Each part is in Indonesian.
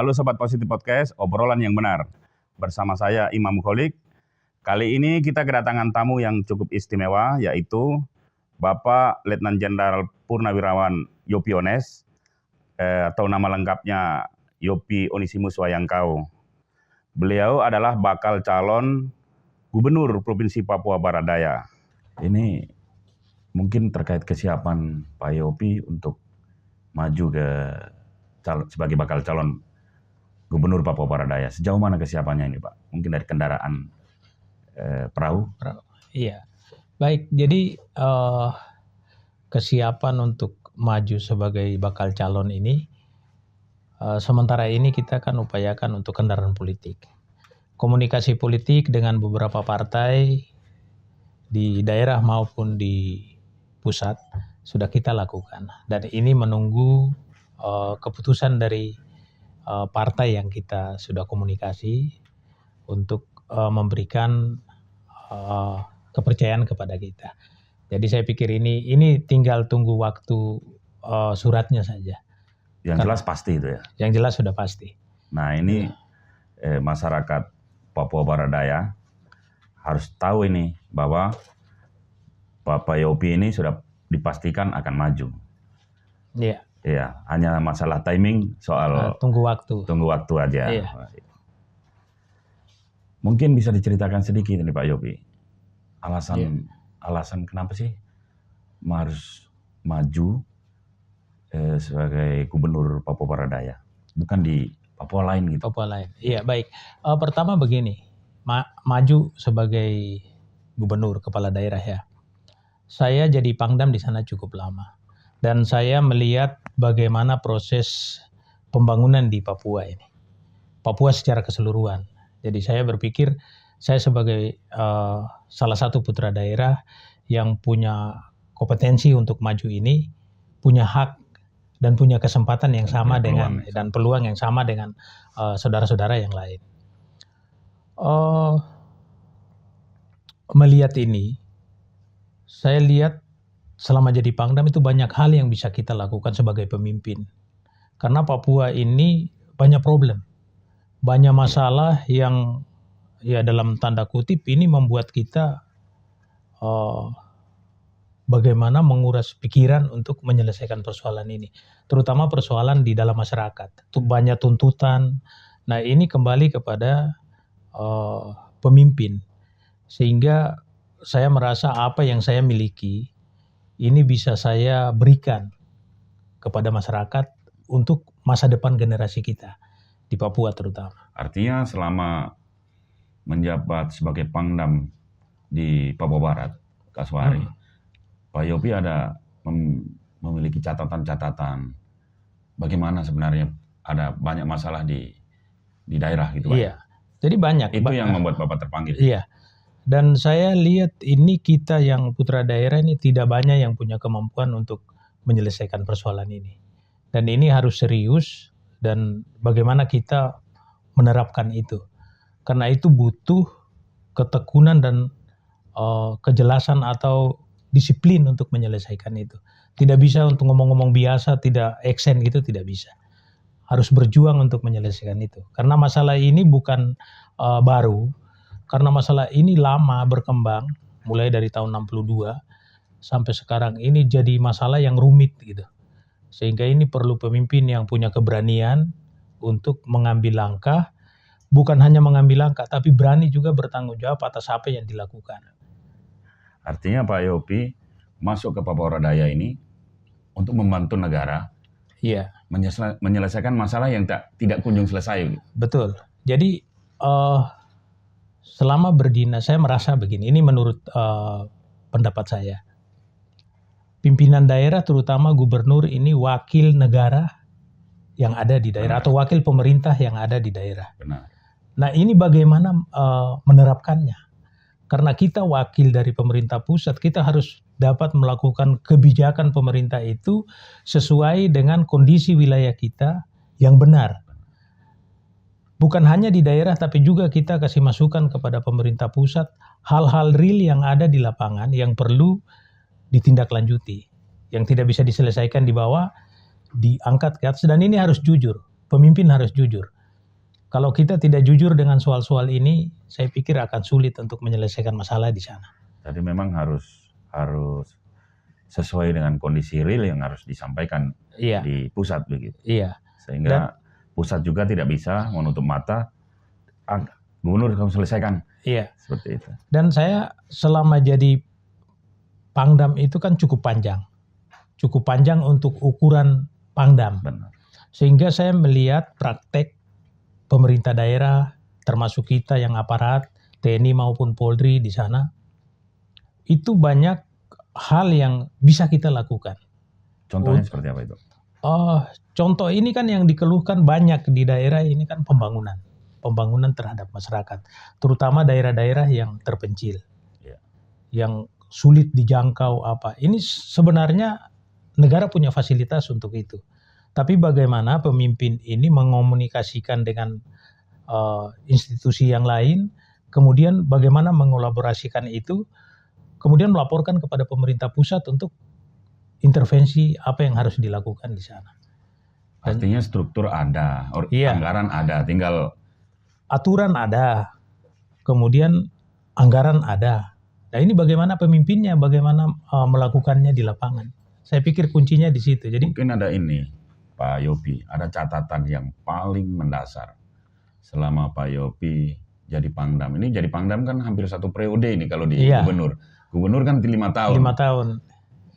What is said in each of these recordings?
Halo Sobat Positif Podcast, obrolan yang benar. Bersama saya Imam Kholik. Kali ini kita kedatangan tamu yang cukup istimewa, yaitu Bapak Letnan Jenderal Purnawirawan Yopi Ones, atau nama lengkapnya Yopi Onesimus Wayangkau. Beliau adalah bakal calon Gubernur Provinsi Papua Barat Daya. Ini mungkin terkait kesiapan Pak Yopi untuk maju sebagai bakal calon Gubernur Papua Barat Daya. Sejauh mana kesiapannya ini, Pak? Mungkin dari kendaraan perahu? Iya, baik. Jadi kesiapan untuk maju sebagai bakal calon ini, sementara ini kita kan upayakan untuk kendaraan politik. Komunikasi politik dengan beberapa partai di daerah maupun di pusat sudah kita lakukan. Dan ini menunggu keputusan dari partai yang kita sudah komunikasi untuk memberikan kepercayaan kepada kita. Jadi saya pikir ini tinggal tunggu waktu suratnya saja. Yang jelas pasti itu ya? Yang jelas sudah pasti. Nah ini masyarakat Papua Barat Daya harus tahu ini bahwa Bapak Yopi ini sudah dipastikan akan maju. Iya. Iya, hanya masalah timing soal tunggu waktu. Tunggu waktu aja. Iya. Mungkin bisa diceritakan sedikit nih Pak Yopi. Alasan kenapa sih harus maju sebagai Gubernur Papua Barat Daya, bukan di Papua lain gitu? Papua lain. Iya, baik. Pertama begini, maju sebagai Gubernur Kepala Daerah ya. Saya jadi Pangdam di sana cukup lama. Dan saya melihat bagaimana proses pembangunan di Papua ini. Papua secara keseluruhan. Jadi saya berpikir saya sebagai salah satu putra daerah yang punya kompetensi untuk maju ini, punya hak dan punya kesempatan yang sama dan peluang yang sama dengan saudara-saudara yang lain. Melihat ini, saya lihat selama jadi Pangdam itu banyak hal yang bisa kita lakukan sebagai pemimpin. Karena Papua ini banyak problem. Banyak masalah yang ya dalam tanda kutip ini membuat kita bagaimana menguras pikiran untuk menyelesaikan persoalan ini. Terutama persoalan di dalam masyarakat. Itu banyak tuntutan. Nah ini kembali kepada pemimpin. Sehingga saya merasa apa yang saya miliki ini bisa saya berikan kepada masyarakat untuk masa depan generasi kita di Papua terutama. Artinya selama menjabat sebagai Pangdam di Papua Barat, Kasuari, Pak Yopi ada memiliki catatan-catatan bagaimana sebenarnya ada banyak masalah di daerah gitu Pak? Iya, jadi banyak. Itu yang membuat Bapak terpanggil? Iya. Dan saya lihat ini kita yang putra daerah ini tidak banyak yang punya kemampuan untuk menyelesaikan persoalan ini. Dan ini harus serius dan bagaimana kita menerapkan itu. Karena itu butuh ketekunan dan kejelasan atau disiplin untuk menyelesaikan itu. Tidak bisa untuk ngomong-ngomong biasa, tidak action gitu, tidak bisa. Harus berjuang untuk menyelesaikan itu. Karena masalah ini bukan baru. Karena masalah ini lama berkembang, mulai dari tahun 62 sampai sekarang ini jadi masalah yang rumit gitu. Sehingga ini perlu pemimpin yang punya keberanian untuk mengambil langkah, bukan hanya mengambil langkah, tapi berani juga bertanggung jawab atas apa yang dilakukan. Artinya Pak Yopi masuk ke Papua Barat Daya ini untuk membantu negara, iya, menyelesaikan masalah yang tidak kunjung selesai. Betul. Jadi selama berdinas saya merasa begini, ini menurut pendapat saya. Pimpinan daerah terutama gubernur ini wakil negara yang ada di daerah. Benar. Atau wakil pemerintah yang ada di daerah. Benar. Nah ini bagaimana menerapkannya. Karena kita wakil dari pemerintah pusat, kita harus dapat melakukan kebijakan pemerintah itu sesuai dengan kondisi wilayah kita yang benar. Bukan hanya di daerah, tapi juga kita kasih masukan kepada pemerintah pusat hal-hal real yang ada di lapangan yang perlu ditindaklanjuti. Yang tidak bisa diselesaikan di bawah, diangkat ke atas. Dan ini harus jujur. pemimpin harus jujur. Kalau kita tidak jujur dengan soal-soal ini, saya pikir akan sulit untuk menyelesaikan masalah di sana. Jadi memang harus sesuai dengan kondisi real yang harus disampaikan Iya, di pusat begitu. iya. Sehingga pusat juga tidak bisa menutup mata, gubernur kamu selesaikan. Iya. Seperti itu. Dan saya selama jadi Pangdam itu kan cukup panjang untuk ukuran Pangdam. Benar. Sehingga saya melihat praktek pemerintah daerah, termasuk kita yang aparat, TNI maupun Polri di sana, itu banyak hal yang bisa kita lakukan. Contohnya seperti apa itu? Contoh ini kan yang dikeluhkan banyak di daerah ini kan pembangunan terhadap masyarakat, terutama daerah-daerah yang terpencil, yang sulit dijangkau apa. Ini sebenarnya negara punya fasilitas untuk itu. Tapi bagaimana pemimpin ini mengomunikasikan dengan institusi yang lain, kemudian bagaimana mengolaborasikan itu, kemudian melaporkan kepada pemerintah pusat untuk intervensi apa yang harus dilakukan di sana. Artinya struktur ada, anggaran ada, tinggal aturan ada, kemudian anggaran ada. Nah ini bagaimana pemimpinnya, bagaimana melakukannya di lapangan. Saya pikir kuncinya di situ. Jadi mungkin ada ini, Pak Yopi, ada catatan yang paling mendasar selama Pak Yopi jadi Pangdam. Ini jadi Pangdam kan hampir 1 periode ini kalau di gubernur. Gubernur kan 5 tahun. 5 tahun.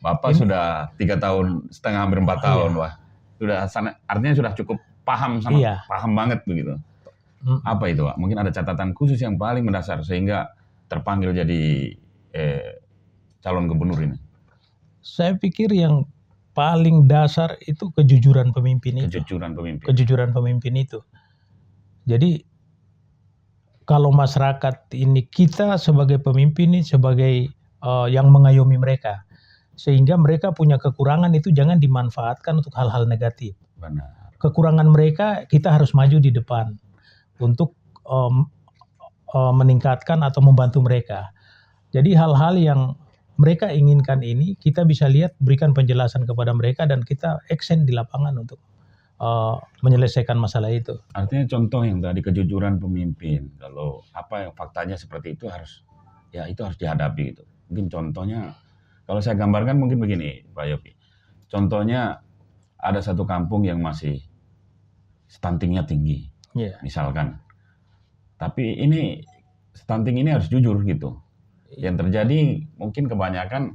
Bapak sudah 3 tahun setengah, hampir 4 tahun. Wah, artinya sudah cukup paham paham banget begitu. Apa itu, Pak? Mungkin ada catatan khusus yang paling mendasar sehingga terpanggil jadi calon gubernur ini. Saya pikir yang paling dasar itu kejujuran pemimpin itu. Kejujuran pemimpin itu. Jadi kalau masyarakat ini, kita sebagai pemimpin ini sebagai yang mengayomi mereka, sehingga mereka punya kekurangan itu jangan dimanfaatkan untuk hal-hal negatif. Benar. Kekurangan mereka kita harus maju di depan untuk meningkatkan atau membantu mereka. Jadi hal-hal yang mereka inginkan ini kita bisa lihat, berikan penjelasan kepada mereka dan kita action di lapangan untuk menyelesaikan masalah itu. Artinya contoh yang tadi kejujuran pemimpin, kalau apa yang faktanya seperti itu harus dihadapi gitu. Mungkin contohnya kalau saya gambarkan mungkin begini, Pak Yopi. Contohnya ada satu kampung yang masih stuntingnya tinggi, misalkan. Tapi ini stunting ini harus jujur gitu. Yang terjadi mungkin kebanyakan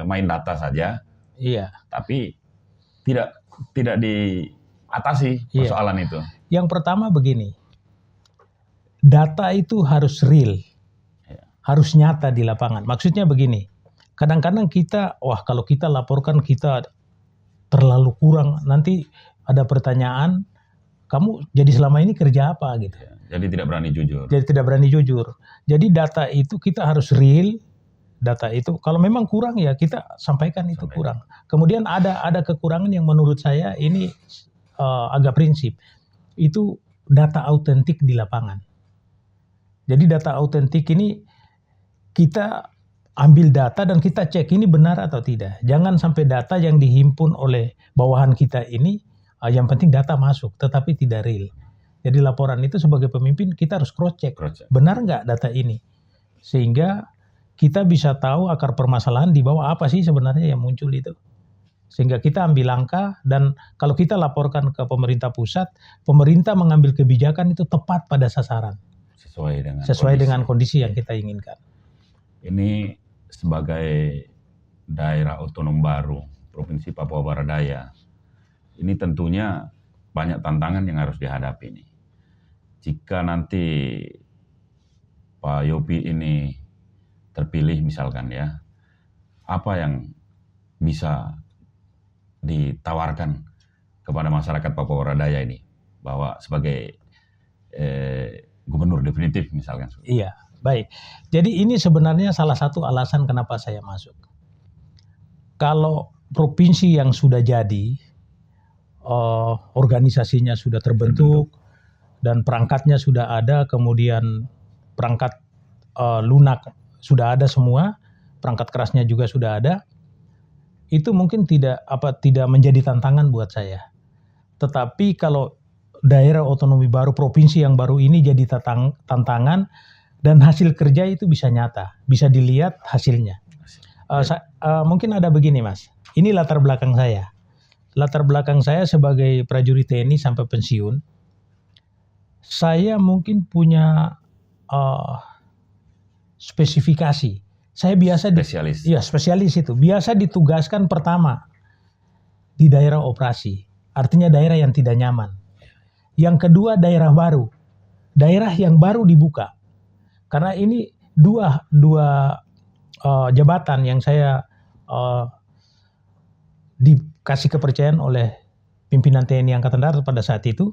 main data saja, tapi tidak diatasi persoalan itu. Yang pertama begini, data itu harus real, harus nyata di lapangan. Maksudnya begini, kadang-kadang kita, kalau kita laporkan kita terlalu kurang, nanti ada pertanyaan, kamu jadi selama ini kerja apa gitu. Jadi tidak berani jujur. Jadi data itu kita harus real. Data itu kalau memang kurang ya kita sampaikan itu kurang. Kemudian ada kekurangan yang menurut saya ini agak prinsip. Itu data autentik di lapangan. Jadi data autentik ini kita ambil data dan kita cek ini benar atau tidak. Jangan sampai data yang dihimpun oleh bawahan kita ini yang penting data masuk tetapi tidak real. Jadi laporan itu sebagai pemimpin kita harus cross check. Benar nggak data ini? Sehingga kita bisa tahu akar permasalahan di bawah apa sih sebenarnya yang muncul itu. Sehingga kita ambil langkah dan kalau kita laporkan ke pemerintah pusat, pemerintah mengambil kebijakan itu tepat pada sasaran. Sesuai dengan kondisi yang kita inginkan. Ini sebagai daerah otonom baru, Provinsi Papua Barat Daya, ini tentunya banyak tantangan yang harus dihadapi nih. Jika nanti Pak Yopi ini terpilih misalkan ya, apa yang bisa ditawarkan kepada masyarakat Papua Barat Daya ini, bahwa sebagai gubernur definitif misalkan? Iya, baik. Jadi ini sebenarnya salah satu alasan kenapa saya masuk. Kalau provinsi yang sudah jadi, organisasinya sudah terbentuk, dan perangkatnya sudah ada, kemudian perangkat lunak sudah ada semua, perangkat kerasnya juga sudah ada, itu mungkin tidak menjadi tantangan buat saya. Tetapi kalau daerah otonomi baru, provinsi yang baru ini jadi tantangan dan hasil kerja itu bisa nyata, bisa dilihat hasilnya. Mungkin ada begini Mas, ini latar belakang saya. Latar belakang saya sebagai prajurit TNI sampai pensiun, saya mungkin punya spesifikasi. Saya biasa spesialis itu. Biasa ditugaskan pertama di daerah operasi, artinya daerah yang tidak nyaman. Yang kedua daerah baru, daerah yang baru dibuka. Karena ini dua jabatan yang saya dikasih kepercayaan oleh pimpinan TNI Angkatan Darat pada saat itu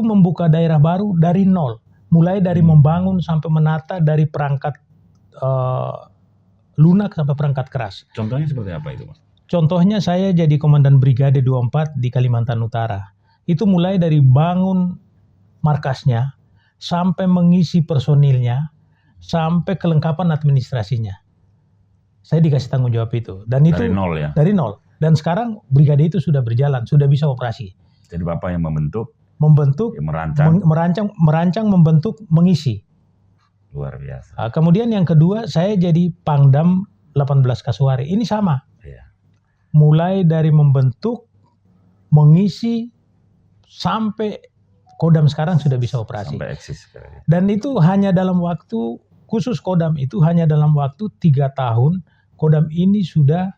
membuka daerah baru dari nol, mulai dari membangun sampai menata dari perangkat lunak sampai perangkat keras. Contohnya seperti apa itu, Mas? Contohnya saya jadi komandan brigade 24 di Kalimantan Utara. Itu mulai dari bangun markasnya, sampai mengisi personilnya, sampai kelengkapan administrasinya. Saya dikasih tanggung jawab itu. Dan itu dari nol ya? Dari nol. Dan sekarang brigade itu sudah berjalan, sudah bisa operasi. Jadi Bapak yang membentuk, ya, merancang, membentuk, mengisi. Luar biasa. Kemudian yang kedua, saya jadi Pangdam 18 Kasuari. Ini sama. Iya. Mulai dari membentuk, mengisi, sampai Kodam sekarang sudah bisa operasi. Sampai eksis. Dan itu hanya dalam waktu, khusus Kodam itu hanya dalam waktu 3 tahun, Kodam ini sudah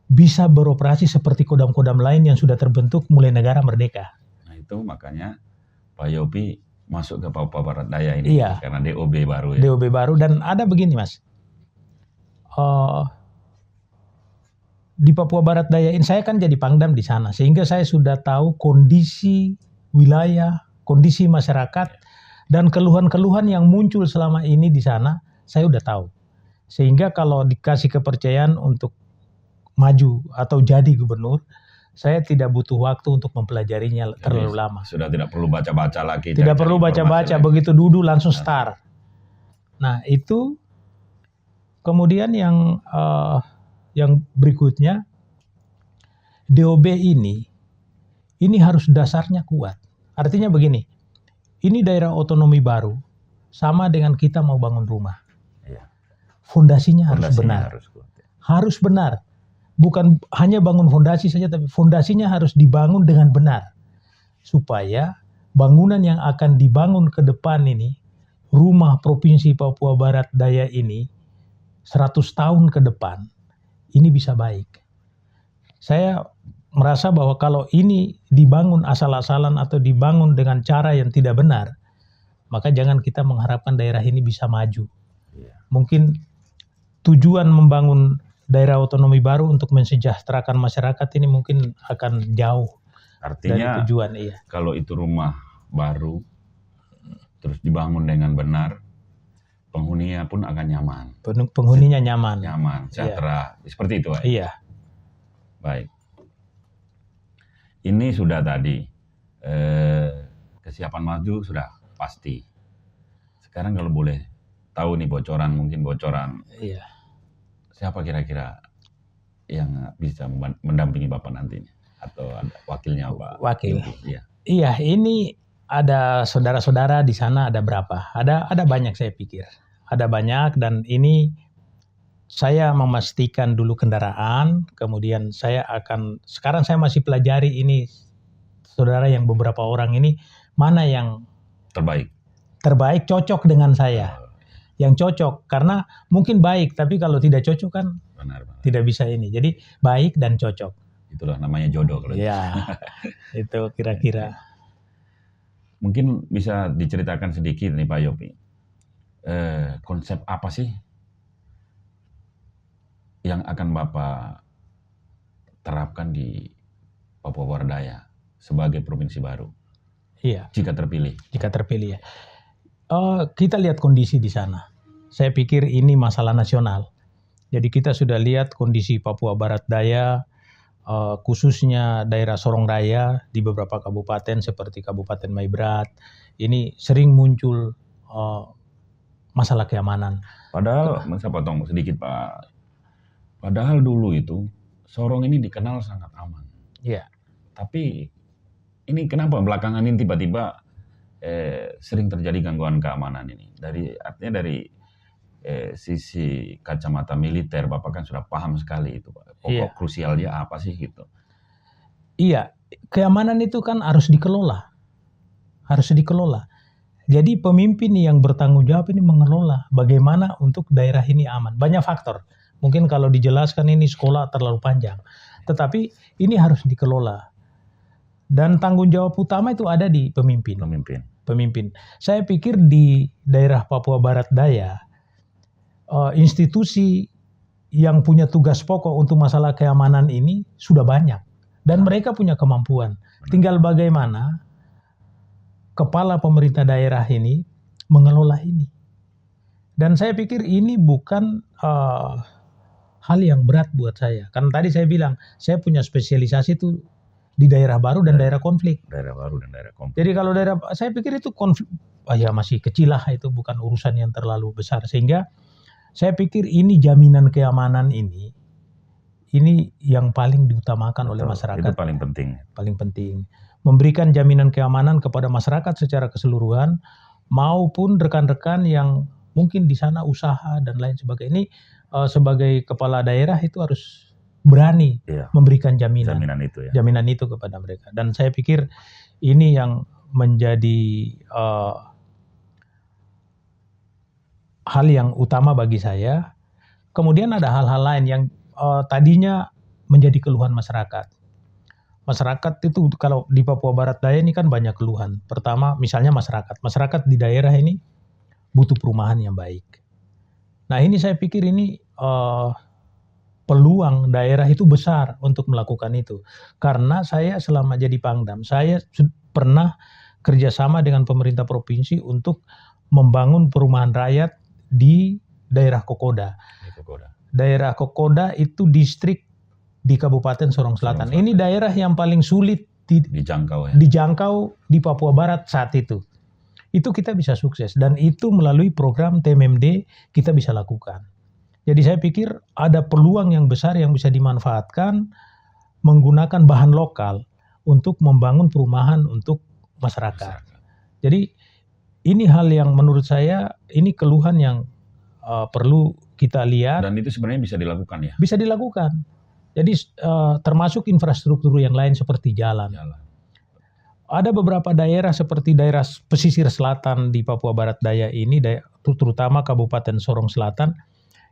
bisa beroperasi seperti kodam-kodam lain yang sudah terbentuk mulai negara merdeka. Nah itu makanya Pak Yopi masuk ke Papua Barat Daya ini. Iya. Karena DOB baru ya. DOB baru, dan ada begini Mas. Di Papua Barat Daya ini saya kan jadi Pangdam di sana, sehingga saya sudah tahu kondisi wilayah, kondisi masyarakat, dan keluhan-keluhan yang muncul selama ini di sana, saya udah tahu. Sehingga kalau dikasih kepercayaan untuk maju atau jadi gubernur, saya tidak butuh waktu untuk mempelajarinya terlalu lama. Sudah tidak perlu baca-baca lagi. Tidak perlu baca-baca, begitu duduk langsung start. Nah itu, kemudian yang berikutnya, DOB ini harus dasarnya kuat. Artinya begini, ini daerah otonomi baru, sama dengan kita mau bangun rumah. Fondasinya harus benar. Harus benar. Bukan hanya bangun fondasi saja, tapi fondasinya harus dibangun dengan benar. Supaya bangunan yang akan dibangun ke depan ini, rumah Provinsi Papua Barat Daya ini, 100 tahun ke depan, ini bisa baik. Saya merasa bahwa kalau ini dibangun asal-asalan atau dibangun dengan cara yang tidak benar, maka jangan kita mengharapkan daerah ini bisa maju. Mungkin tujuan membangun daerah otonomi baru untuk mensejahterakan masyarakat ini mungkin akan jauh. Artinya, dari tujuan. Iya. Kalau itu rumah baru, terus dibangun dengan benar, penghuninya pun akan nyaman. Penghuninya nyaman. Nyaman, sejahtera. Iya. Seperti itu. Iya. Baik. Ini sudah tadi, kesiapan maju sudah pasti. Sekarang kalau boleh tahu nih mungkin bocoran. Iya. Siapa kira-kira yang bisa mendampingi Bapak nantinya? Atau ada wakilnya Pak? Wakil. Iya, ini ada saudara-saudara di sana, ada berapa? Ada banyak saya pikir. Ada banyak, dan ini saya memastikan dulu kendaraan, kemudian sekarang saya masih pelajari ini saudara yang beberapa orang ini, mana yang terbaik cocok dengan saya. Yang cocok, karena mungkin baik, tapi kalau tidak cocok kan benar. Tidak bisa ini. Jadi baik dan cocok. Itulah namanya jodoh. Ya, itu kira-kira. Mungkin bisa diceritakan sedikit nih Pak Yopi. Konsep apa sih yang akan Bapak terapkan di Papua Barat Daya sebagai provinsi baru? Iya. Jika terpilih. Ya. Kita lihat kondisi di sana. Saya pikir ini masalah nasional. Jadi kita sudah lihat kondisi Papua Barat Daya, khususnya daerah Sorong Raya di beberapa kabupaten seperti Kabupaten Maibrat. Ini sering muncul masalah keamanan. Padahal, saya potong sedikit Pak. Padahal dulu itu Sorong ini dikenal sangat aman. Iya. Tapi ini kenapa belakangan ini tiba-tiba sering terjadi gangguan keamanan ini? Artinya dari sisi kacamata militer, Bapak kan sudah paham sekali itu, Pak. Pokok krusialnya apa sih gitu? Iya, keamanan itu kan harus dikelola. Harus dikelola. Jadi pemimpin yang bertanggung jawab ini mengelola bagaimana untuk daerah ini aman. Banyak faktor. Mungkin kalau dijelaskan ini sekolah terlalu panjang. Tetapi ini harus dikelola. Dan tanggung jawab utama itu ada di pemimpin. Pemimpin. Saya pikir di daerah Papua Barat Daya, institusi yang punya tugas pokok untuk masalah keamanan ini sudah banyak. Dan mereka punya kemampuan. Tinggal bagaimana kepala pemerintah daerah ini mengelola ini. Dan saya pikir ini bukan hal yang berat buat saya. Karena tadi saya bilang, saya punya spesialisasi itu di daerah baru dan daerah konflik. Daerah baru dan daerah konflik. Jadi kalau saya pikir itu konflik, ya masih kecil lah, itu bukan urusan yang terlalu besar. Sehingga saya pikir ini jaminan keamanan ini yang paling diutamakan oleh masyarakat. Itu paling penting. Paling penting. Memberikan jaminan keamanan kepada masyarakat secara keseluruhan maupun rekan-rekan yang mungkin di sana usaha dan lain sebagainya. Ini sebagai kepala daerah itu harus berani memberikan jaminan itu jaminan itu kepada mereka. Dan saya pikir ini yang menjadi hal yang utama bagi saya. Kemudian ada hal-hal lain yang tadinya menjadi keluhan masyarakat. Masyarakat itu kalau di Papua Barat Daya ini kan banyak keluhan. Pertama misalnya masyarakat di daerah ini butuh perumahan yang baik. Nah ini saya pikir ini peluang daerah itu besar untuk melakukan itu. Karena saya selama jadi Pangdam, saya pernah kerjasama dengan pemerintah provinsi untuk membangun perumahan rakyat di daerah Kokoda. Daerah Kokoda itu distrik di Kabupaten Sorong Selatan. Ini daerah yang paling sulit dijangkau di Papua Barat saat itu. Itu kita bisa sukses dan itu melalui program TMMD kita bisa lakukan. Jadi saya pikir ada peluang yang besar yang bisa dimanfaatkan menggunakan bahan lokal untuk membangun perumahan untuk masyarakat. Jadi ini hal yang menurut saya ini keluhan yang perlu kita lihat. Dan itu sebenarnya bisa dilakukan ya? Bisa dilakukan. Jadi termasuk infrastruktur yang lain seperti jalan. Ada beberapa daerah seperti daerah pesisir selatan di Papua Barat Daya ini, terutama Kabupaten Sorong Selatan,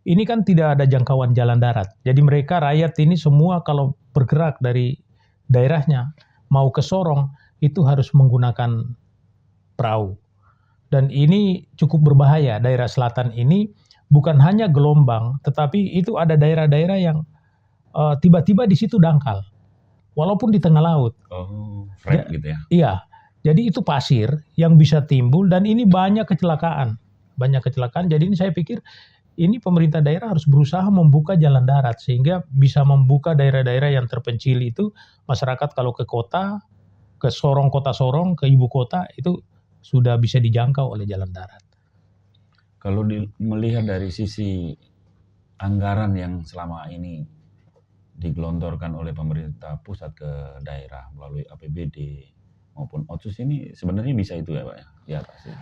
ini kan tidak ada jangkauan jalan darat. Jadi mereka rakyat ini semua kalau bergerak dari daerahnya mau ke Sorong itu harus menggunakan perahu. Dan ini cukup berbahaya. Daerah selatan ini bukan hanya gelombang, tetapi itu ada daerah-daerah yang tiba-tiba di situ dangkal, walaupun di tengah laut. Gitu ya? Iya, jadi itu pasir yang bisa timbul dan ini banyak kecelakaan. Jadi ini saya pikir ini pemerintah daerah harus berusaha membuka jalan darat sehingga bisa membuka daerah-daerah yang terpencil itu masyarakat kalau ke kota, ke Sorong, kota Sorong, ke ibu kota itu sudah bisa dijangkau oleh jalan darat. Kalau melihat dari sisi anggaran yang selama ini digelontorkan oleh pemerintah pusat ke daerah melalui APBD maupun Otsus ini sebenarnya bisa itu ya Pak ya? Di atas ini.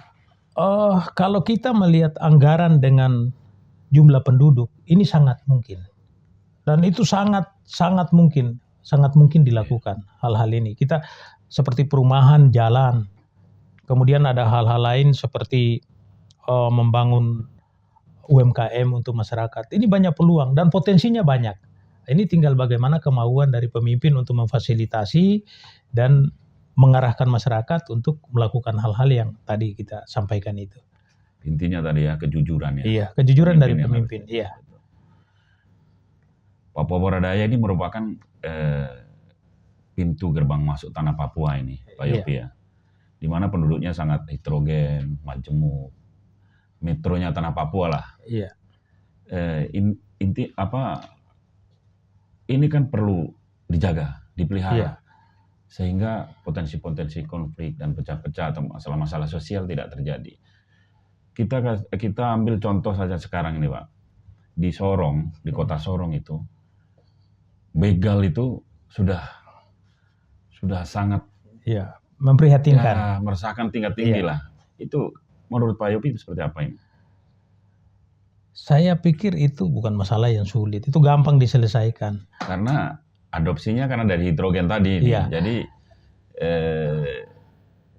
Kalau kita melihat anggaran dengan jumlah penduduk ini sangat mungkin. Dan itu sangat mungkin dilakukan hal-hal ini. Kita seperti perumahan, jalan. Kemudian ada hal-hal lain seperti membangun UMKM untuk masyarakat. Ini banyak peluang dan potensinya banyak. Ini tinggal bagaimana kemauan dari pemimpin untuk memfasilitasi dan mengarahkan masyarakat untuk melakukan hal-hal yang tadi kita sampaikan itu. Intinya tadi ya kejujuran ya. Iya, kejujuran dari pemimpin. Iya. Papua Barat Daya ini merupakan pintu gerbang masuk tanah Papua ini, Pak Yopi ya. Di mana penduduknya sangat heterogen, majemuk. Metronya tanah Papua lah. Iya. Ini kan perlu dijaga, dipelihara, sehingga potensi-potensi konflik dan pecah-pecah atau masalah-masalah sosial tidak terjadi. Kita ambil contoh saja sekarang ini Pak, di Sorong, di kota Sorong itu, begal itu sudah sangat Ya, memprihatinkan. Ya, meresahkan tingkat tinggi lah. Itu menurut Pak Yopi seperti apa ini? Saya pikir itu bukan masalah yang sulit, itu gampang diselesaikan. Karena adopsinya karena dari hidrogen tadi. Iya. Jadi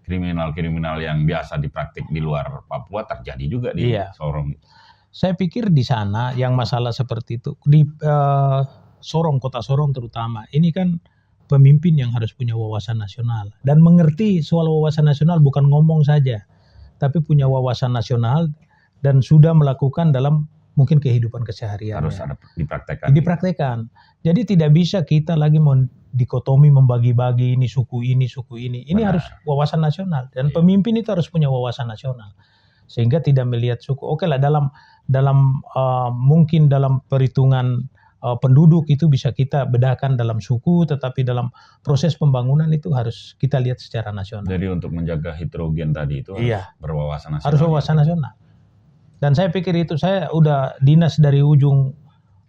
kriminal-kriminal yang biasa dipraktik di luar Papua terjadi juga di Sorong. Saya pikir di sana yang masalah seperti itu di Sorong, kota Sorong terutama. Ini kan pemimpin yang harus punya wawasan nasional dan mengerti soal wawasan nasional, bukan ngomong saja, tapi punya wawasan nasional dan sudah melakukan dalam mungkin kehidupan keseharian. Harus ada dipraktekkan. Dipraktekkan. Jadi tidak bisa kita lagi dikotomi membagi-bagi ini suku ini, suku ini. Ini harus wawasan nasional dan pemimpin itu harus punya wawasan nasional. Sehingga tidak melihat suku. Oke lah, dalam mungkin dalam perhitungan penduduk itu bisa kita bedakan dalam suku, tetapi dalam proses pembangunan itu harus kita lihat secara nasional. Jadi untuk menjaga hidrogen tadi itu harus berwawasan nasional. Harus wawasan nasional. Dan saya pikir itu, saya udah dinas dari ujung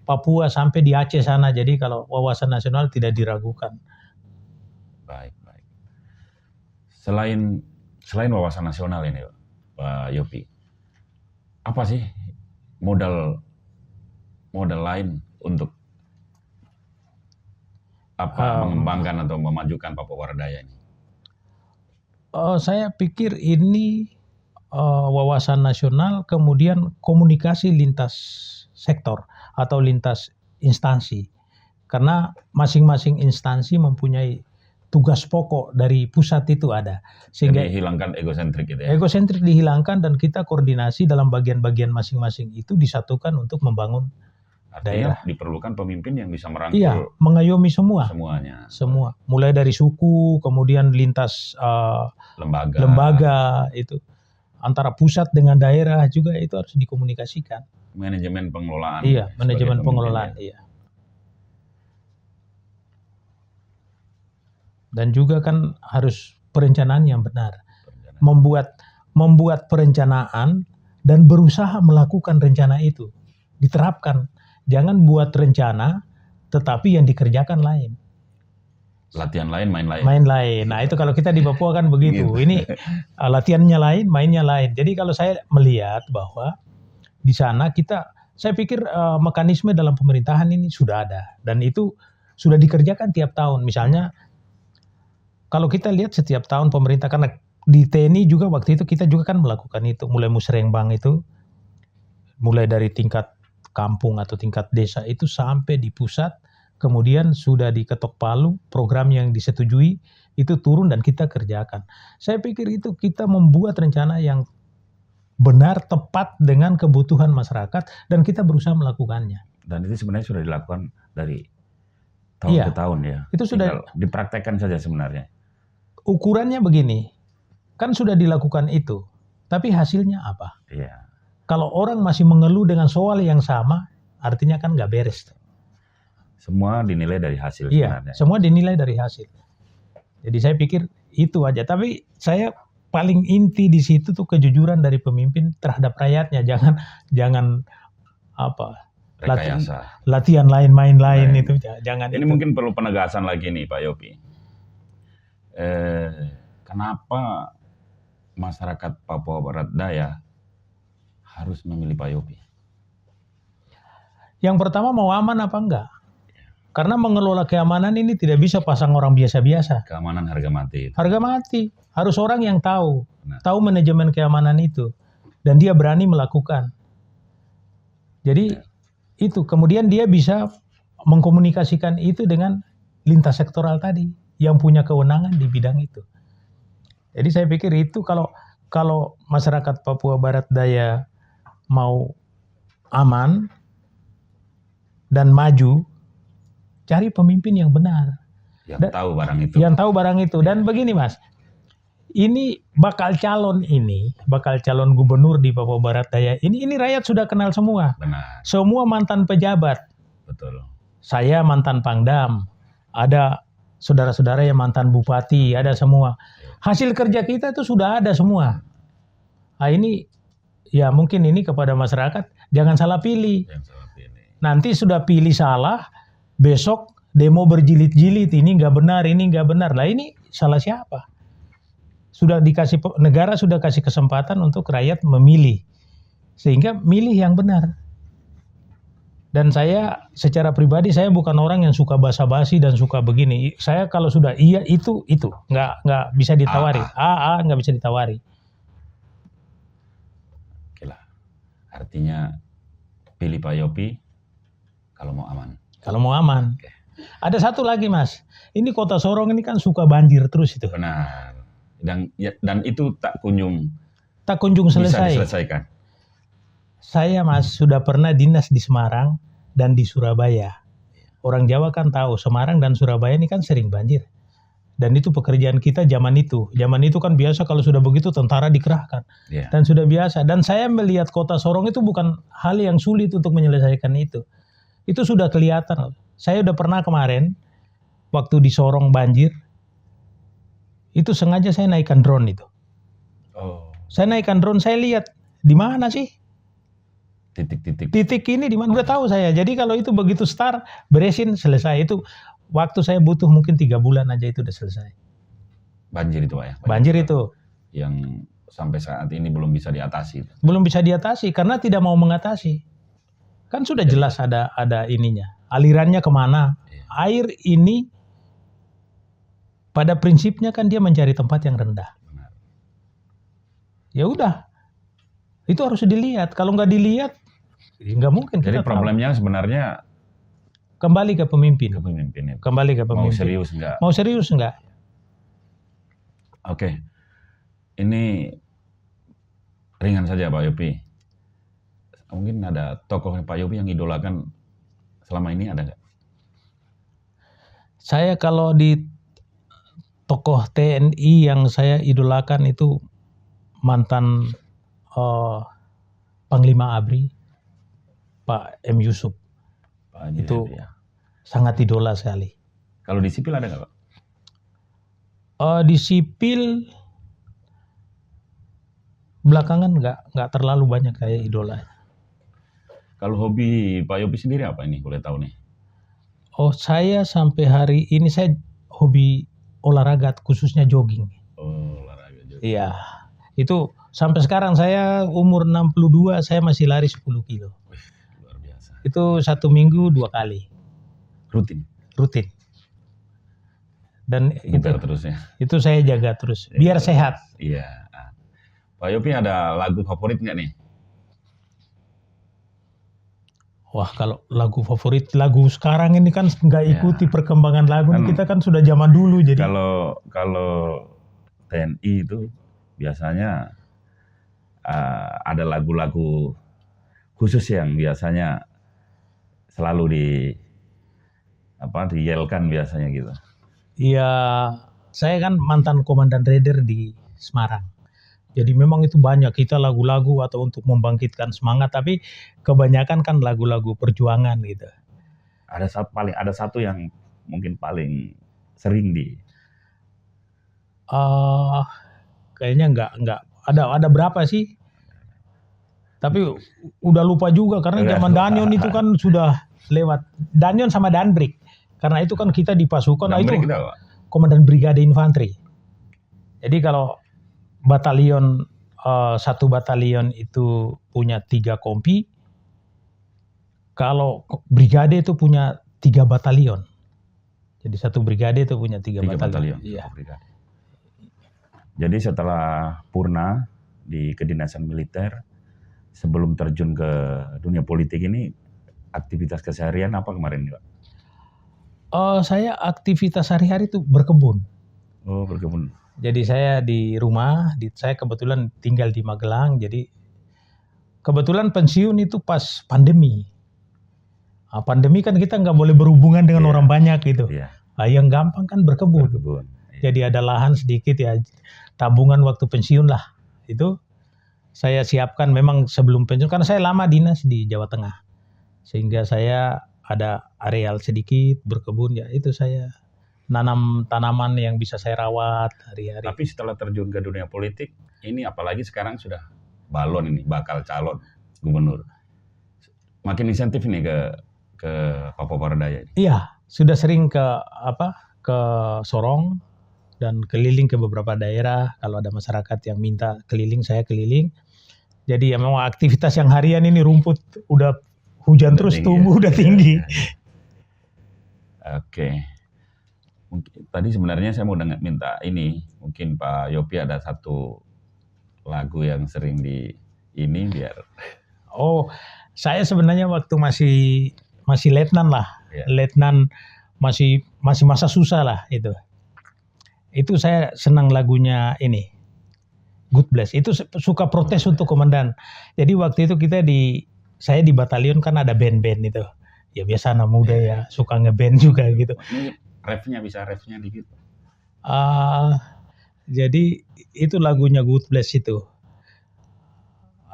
Papua sampai di Aceh sana, jadi kalau wawasan nasional tidak diragukan. Baik. Selain wawasan nasional ini, Pak Yopi, apa sih modal lain untuk mengembangkan atau memajukan Papua Barat Daya ini? Saya pikir ini wawasan nasional, kemudian komunikasi lintas sektor atau lintas instansi. Karena masing-masing instansi mempunyai tugas pokok dari pusat itu ada. Sehingga jadi hilangkan egosentrik itu ya? Egosentrik dihilangkan dan kita koordinasi dalam bagian-bagian masing-masing itu disatukan untuk membangun daerah. Diperlukan pemimpin yang bisa merangkul. Iya, mengayomi semuanya. Semua. Mulai dari suku, kemudian lintas lembaga itu. Antara pusat dengan daerah juga itu harus dikomunikasikan. Manajemen pengelolaan. Iya, manajemen pengelolaan. Iya. Dan juga kan harus perencanaan yang benar. Membuat perencanaan dan berusaha melakukan rencana itu. Diterapkan. Jangan buat rencana tetapi yang dikerjakan lain. Latihan lain, main lain. Main lain. Nah itu kalau kita di Papua kan begitu. Ini latihannya lain, mainnya lain. Jadi kalau saya melihat bahwa di sana saya pikir mekanisme dalam pemerintahan ini sudah ada. Dan itu sudah dikerjakan tiap tahun. Misalnya kalau kita lihat setiap tahun pemerintah, karena di TNI juga waktu itu kita juga kan melakukan itu. Mulai musrengbang itu, mulai dari tingkat kampung atau tingkat desa itu sampai di pusat, kemudian sudah diketok palu, program yang disetujui itu turun dan kita kerjakan. Saya pikir itu kita membuat rencana yang benar, tepat dengan kebutuhan masyarakat dan kita berusaha melakukannya. Dan itu sebenarnya sudah dilakukan dari tahun ke tahun ya. Itu sudah dipraktekkan saja sebenarnya. Ukurannya begini, kan sudah dilakukan itu, tapi hasilnya apa? Iya. Kalau orang masih mengeluh dengan soal yang sama, artinya kan nggak beres. Semua dinilai dari hasil sebenarnya. Iya, semua dinilai dari hasil. Jadi saya pikir itu aja. Tapi saya paling inti di situ tuh kejujuran dari pemimpin terhadap rakyatnya. Jangan latihan lain, main lain itu. Jangan. Ini itu. Mungkin perlu penegasan lagi nih Pak Yopi. Kenapa masyarakat Papua Barat Daya harus memilih Pak Yopi? Yang pertama mau aman apa enggak? Karena mengelola keamanan ini tidak bisa pasang orang biasa-biasa. Keamanan harga mati. Harga mati. Harus orang yang tahu manajemen keamanan itu. Dan dia berani melakukan. Jadi itu. Kemudian dia bisa mengkomunikasikan itu dengan lintas sektoral tadi. Yang punya kewenangan di bidang itu. Jadi saya pikir itu kalau masyarakat Papua Barat Daya mau aman dan maju, cari pemimpin yang benar. Yang tahu barang itu. Yang tahu barang itu. Dan begini Mas, ini bakal calon gubernur di Papua Barat Daya, ini rakyat sudah kenal semua. Benar. Semua mantan pejabat. Betul. Saya mantan Pangdam, ada saudara-saudara yang mantan bupati, ada semua. Hasil kerja kita itu sudah ada semua. Nah ini, ya mungkin ini kepada masyarakat, jangan salah pilih. Nanti sudah pilih salah, besok demo berjilid-jilid, ini nggak benar, ini nggak benar. Lah ini salah siapa? Negara sudah kasih kesempatan untuk rakyat memilih, sehingga milih yang benar. Dan saya secara pribadi saya bukan orang yang suka basa-basi dan suka begini. Saya kalau sudah iya itu nggak bisa ditawari. Nggak bisa ditawari. Oke lah. Artinya pilih Pak Yopi kalau mau aman. Kalau mau aman. Oke. Ada satu lagi Mas. Ini Kota Sorong ini kan suka banjir terus itu. Benar. Dan itu tak kunjung Bisa selesai. Diselesaikan. Saya Mas sudah pernah dinas di Semarang dan di Surabaya. Orang Jawa kan tahu Semarang dan Surabaya ini kan sering banjir. Dan itu pekerjaan kita zaman itu. Zaman itu kan biasa kalau sudah begitu tentara dikerahkan. Yeah. Dan sudah biasa. Dan saya melihat Kota Sorong itu bukan hal yang sulit untuk menyelesaikan itu. Itu sudah kelihatan. Saya udah pernah kemarin waktu di Sorong banjir. Itu sengaja saya naikkan drone itu. Oh. Saya naikkan drone, saya lihat di mana sih? Titik ini di mana? Udah tahu saya. Jadi kalau itu begitu start, beresin, selesai. Itu waktu saya butuh mungkin 3 bulan aja itu udah selesai. Banjir itu Pak ya? Banjir itu. Yang sampai saat ini belum bisa diatasi. Belum bisa diatasi karena tidak mau mengatasi. Kan sudah jelas ada ininya. Alirannya kemana? Iya. Air ini pada prinsipnya kan dia mencari tempat yang rendah. Benar. Ya udah. Itu harus dilihat. Kalau nggak dilihat, ya nggak mungkin. Jadi kita problemnya tahu. Sebenarnya Kembali ke pemimpin. Kembali ke pemimpin. Mau serius enggak? Oke. Ini ringan saja Pak Yopi. Mungkin ada tokoh Pak Yopi yang idolakan selama ini, ada nggak? Saya kalau di tokoh TNI yang saya idolakan itu mantan Panglima ABRI, Pak M. Yusuf. Pak Itu ya. Sangat idola sekali. Kalau di sipil ada nggak Pak? Di sipil belakangan nggak terlalu banyak kayak idola. Kalau hobi Pak Yopi sendiri apa ini, boleh tahu nih? Saya sampai hari ini saya hobi olahraga, khususnya jogging. Oh, olahraga jogging. Iya. Itu sampai sekarang saya umur 62 saya masih lari 10 kilo. Wih, luar biasa. Itu 1 minggu 2 kali. Rutin. Dan itu saya jaga terus biar sehat. Iya. Pak Yopi ada lagu favorit nggak nih? Wah, kalau lagu favorit, lagu sekarang ini kan nggak ikuti perkembangan lagu. Kan, kita kan sudah zaman dulu jadi. Kalau TNI itu biasanya ada lagu-lagu khusus yang biasanya selalu diyelkan biasanya gitu. Iya, saya kan mantan komandan raider di Semarang. Jadi memang itu banyak kita lagu-lagu atau untuk membangkitkan semangat, tapi kebanyakan kan lagu-lagu perjuangan gitu. Ada satu yang mungkin paling sering kayaknya nggak ada berapa sih? Tapi udah lupa juga karena zaman Danyon itu kan sudah lewat. Danyon sama Danbrik. Karena itu kan kita di pasukan itu komandan brigade infanteri. Jadi kalau batalion satu batalion itu punya 3 kompi, kalau brigade itu punya 3 batalion. Jadi satu brigade itu punya 3 batalion. Iya. Jadi setelah purna di kedinasan militer, sebelum terjun ke dunia politik ini, aktivitas keseharian apa kemarin Pak? Saya aktivitas sehari-hari itu berkebun. Oh, berkebun. Jadi saya di rumah, saya kebetulan tinggal di Magelang, jadi kebetulan pensiun itu pas pandemi. Pandemi kan kita nggak boleh berhubungan dengan orang banyak gitu. Yang gampang kan berkebun. Jadi ada lahan sedikit ya, tabungan waktu pensiun lah. Itu saya siapkan memang sebelum pensiun, karena saya lama dinas di Jawa Tengah. Sehingga saya ada areal sedikit berkebun, ya itu saya nanam tanaman yang bisa saya rawat hari-hari. Tapi setelah terjun ke dunia politik, ini apalagi sekarang sudah balon ini, bakal calon gubernur. Makin insentif nih ke Papua Barat Daya. Iya, sudah sering ke Sorong dan keliling ke beberapa daerah. Kalau ada masyarakat yang minta keliling, saya keliling. Jadi ya memang aktivitas yang harian ini rumput udah hujan Udah terus tinggi tumbuh ya. udah Iya, tinggi. iya. Oke. Mungkin tadi sebenarnya saya mau minta ini, mungkin Pak Yopi ada satu lagu yang sering di ini biar Oh, saya sebenarnya waktu masih letnan lah, ya. letnan masih masa susah lah itu. Itu saya senang lagunya ini, Good Bless. Itu suka protes untuk komandan. Jadi waktu itu saya di batalion kan ada band-band itu. Ya biasa anak muda ya suka ngeband juga gitu. Ini refnya dikit. Jadi itu lagunya Good Bless itu.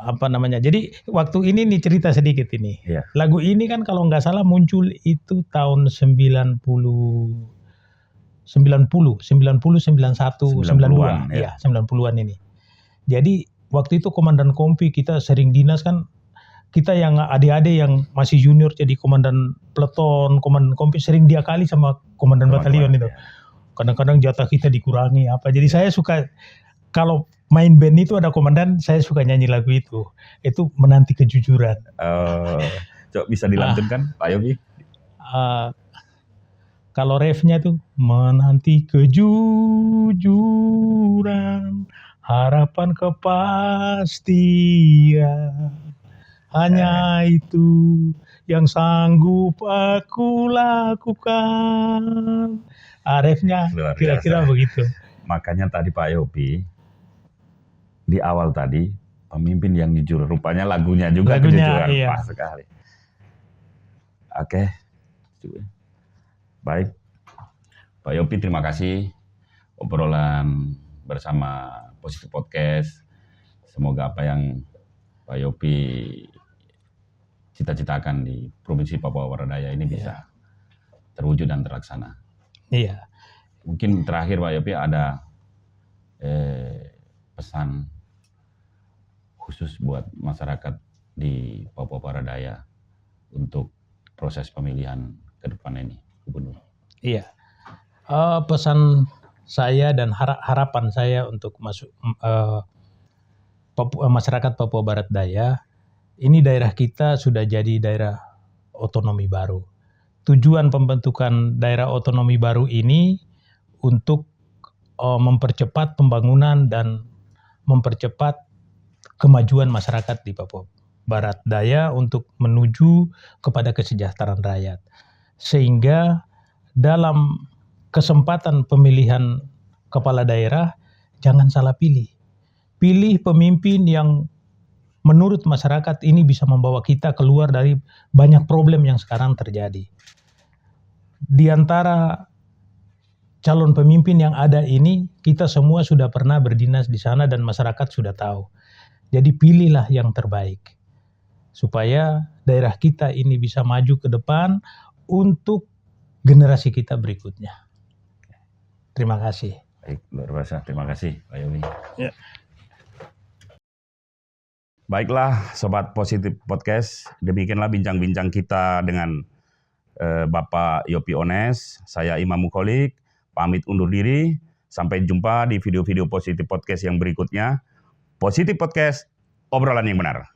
Apa namanya? Jadi waktu ini nih cerita sedikit ini. Iya. Lagu ini kan kalau nggak salah muncul itu tahun 90, 91, 92. Ya. Iya, 90-an ini. Jadi waktu itu komandan kompi kita sering dinas kan, kita yang adik-adik yang masih junior jadi komandan peleton, komandan kompi sering diakali sama komandan batalion itu. Ya. Kadang-kadang jatah kita dikurangi apa. Jadi saya suka kalau main band itu ada komandan, saya suka nyanyi lagu itu. Itu menanti kejujuran. Coba bisa dilantunkan Pak Yopi? Kalau refnya tuh menanti kejujuran, harapan kepastian, hanya itu yang sanggup aku lakukan. Refnya Luar kira-kira biasa. begitu. Makanya tadi Pak Yopi di awal tadi pemimpin yang jujur, rupanya lagunya juga kejujuran. Iya. Pas sekali. Oke. Baik. Pak Yopi terima kasih obrolan bersama Positif Podcast. Semoga apa yang Pak Yopi cita-citakan di Provinsi Papua Barat Daya ini bisa terwujud dan terlaksana. Iya. Mungkin terakhir Pak Yopi ada pesan khusus buat masyarakat di Papua Barat Daya untuk proses pemilihan ke depan ini, Gubernur. Iya. Pesan saya dan harapan saya untuk masyarakat Papua Barat Daya, ini daerah kita sudah jadi daerah otonomi baru. Tujuan pembentukan daerah otonomi baru ini untuk mempercepat pembangunan dan mempercepat kemajuan masyarakat di Papua Barat Daya untuk menuju kepada kesejahteraan rakyat. Sehingga dalam kesempatan pemilihan kepala daerah, jangan salah pilih. Pilih pemimpin yang menurut masyarakat ini bisa membawa kita keluar dari banyak problem yang sekarang terjadi. Di antara calon pemimpin yang ada ini, kita semua sudah pernah berdinas di sana dan masyarakat sudah tahu. Jadi pilihlah yang terbaik, supaya daerah kita ini bisa maju ke depan untuk generasi kita berikutnya. Terima kasih. Baik, luar biasa. Terima kasih Pak Yopi. Ya. Baiklah Sobat Positif Podcast, demikianlah bincang-bincang kita dengan Bapak Yopi Ones. Saya Imam Mukholik, pamit undur diri. Sampai jumpa di video-video Positif Podcast yang berikutnya. Positif Podcast, obrolan yang benar.